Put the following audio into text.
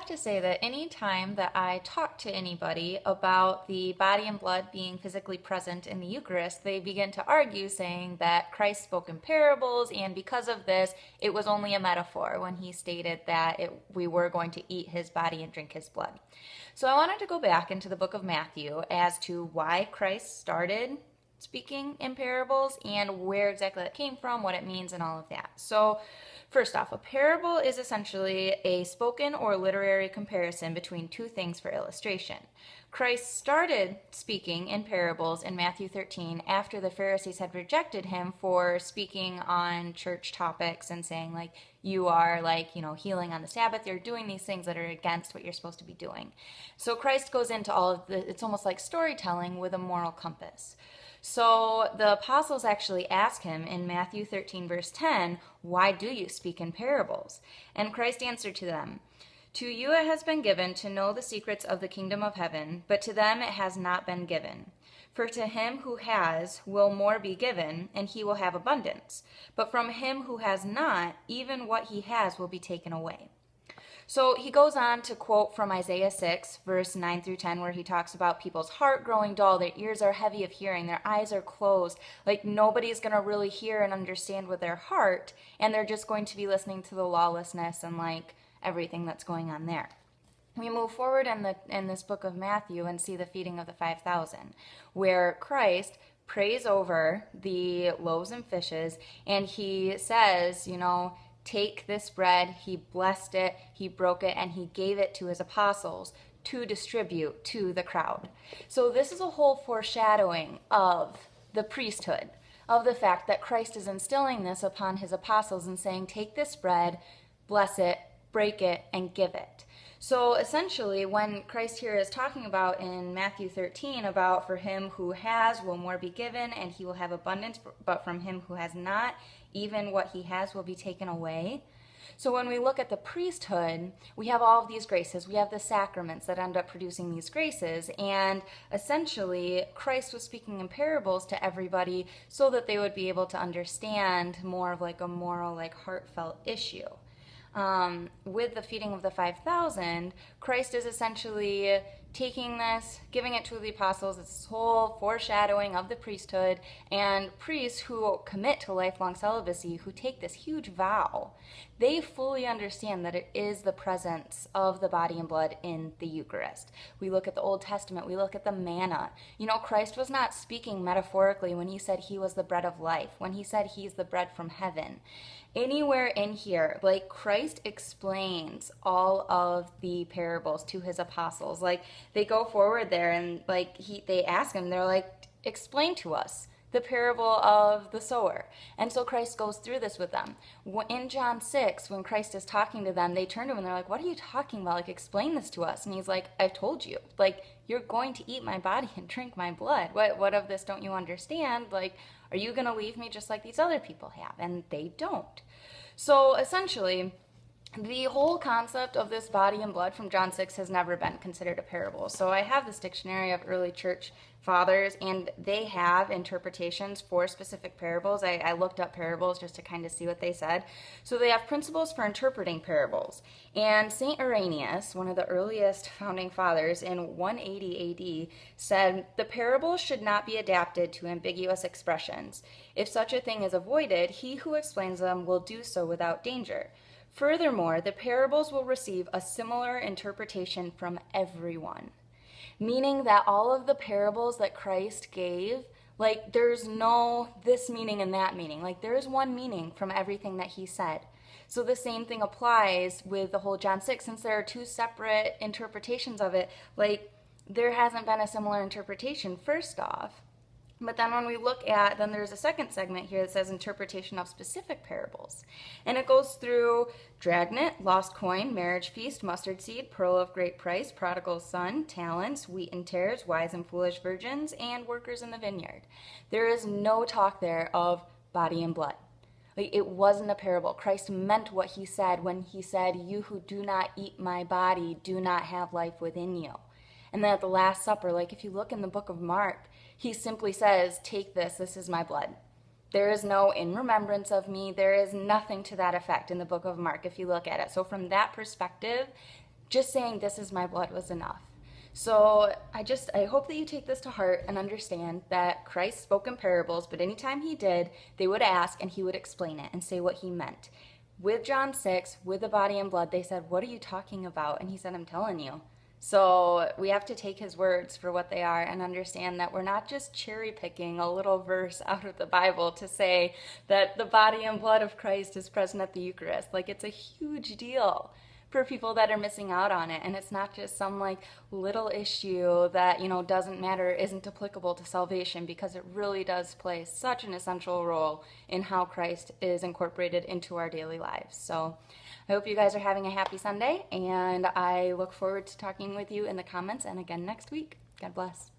have to say that any time that I talk to anybody about the body and blood being physically present in the Eucharist, they begin to argue saying that Christ spoke in parables, and because of this, it was only a metaphor when he stated that we were going to eat his body and drink his blood. So I wanted to go back into the book of Matthew as to why Christ started speaking in parables and where exactly that came from, what it means, and all of that. So first off, a parable is essentially a spoken or literary comparison between two things for illustration. Christ started speaking in parables in Matthew 13 after the Pharisees had rejected him for speaking on church topics and saying, like, you are, healing on the Sabbath. You're doing these things that are against what you're supposed to be doing. So Christ goes into all of it's almost like storytelling with a moral compass. So the apostles actually ask him in Matthew 13, verse 10, why do you speak in parables? And Christ answered to them, to you it has been given to know the secrets of the kingdom of heaven, but to them it has not been given. For to him who has will more be given, and he will have abundance. But from him who has not, even what he has will be taken away. So he goes on to quote from Isaiah 6, verse 9 through 10, where he talks about people's heart growing dull, their ears are heavy of hearing, their eyes are closed, like nobody's going to really hear and understand with their heart, and they're just going to be listening to the lawlessness and like everything that's going on there. We move forward in this book of Matthew and see the feeding of the 5,000, where Christ prays over the loaves and fishes, and he says, take this bread, he blessed it, he broke it, and he gave it to his apostles to distribute to the crowd. So this is a whole foreshadowing of the priesthood, of the fact that Christ is instilling this upon his apostles and saying, take this bread, bless it, break it, and give it. So essentially, when Christ here is talking about in Matthew 13 about for him who has will more be given and he will have abundance, but from him who has not, even what he has will be taken away. So when we look at the priesthood, we have all of these graces. We have the sacraments that end up producing these graces. And essentially, Christ was speaking in parables to everybody so that they would be able to understand more of like a moral, like heartfelt issue. With the feeding of the 5,000, Christ is essentially taking this, giving it to the apostles. It's this whole foreshadowing of the priesthood, and priests who commit to lifelong celibacy, who take this huge vow, they fully understand that it is the presence of the body and blood in the Eucharist. We look at the Old Testament, we look at the manna. Christ was not speaking metaphorically when he said he was the bread of life, when he said he's the bread from heaven. Anywhere in here, like Christ explains all of the parables to his apostles. Like they go forward there and they ask him, they're like, explain to us the parable of the sower. And so Christ goes through this with them. In John 6, when Christ is talking to them, they turn to him and they're like, what are you talking about? Like, explain this to us. And he's like, I've told you. Like, you're going to eat my body and drink my blood. What of this don't you understand? Like, are you going to leave me just like these other people have? And they don't. So essentially, the whole concept of this body and blood from John 6 has never been considered a parable. So I have this dictionary of early church fathers, and they have interpretations for specific parables. I looked up parables just to kind of see what they said. So they have principles for interpreting parables. And St. Irenaeus, one of the earliest founding fathers in 180 AD, said, the parables should not be adapted to ambiguous expressions. If such a thing is avoided, he who explains them will do so without danger. Furthermore, the parables will receive a similar interpretation from everyone. Meaning that all of the parables that Christ gave, like there's no this meaning and that meaning. Like there is one meaning from everything that he said. So the same thing applies with the whole John 6. Since there are two separate interpretations of it, like there hasn't been a similar interpretation first off. But then when we look at, then there's a second segment here that says interpretation of specific parables. And it goes through dragnet, lost coin, marriage feast, mustard seed, pearl of great price, prodigal son, talents, wheat and tares, wise and foolish virgins, and workers in the vineyard. There is no talk there of body and blood. Like, it wasn't a parable. Christ meant what he said when he said, you who do not eat my body do not have life within you. And then at the Last Supper, like if you look in the book of Mark, he simply says, take this is my blood. There is no in remembrance of me. There is nothing to that effect in the book of Mark if you look at it. So from that perspective, just saying this is my blood was enough. So I hope that you take this to heart and understand that Christ spoke in parables, but anytime he did, they would ask and he would explain it and say what he meant. With John 6, with the body and blood, they said, "What are you talking about?" And he said, "I'm telling you." So we have to take his words for what they are and understand that we're not just cherry picking a little verse out of the Bible to say that the body and blood of Christ is present at the Eucharist. Like, it's a huge deal for people that are missing out on it. And it's not just some like little issue that, doesn't matter, isn't applicable to salvation, because it really does play such an essential role in how Christ is incorporated into our daily lives. So I hope you guys are having a happy Sunday, and I look forward to talking with you in the comments and again next week. God bless.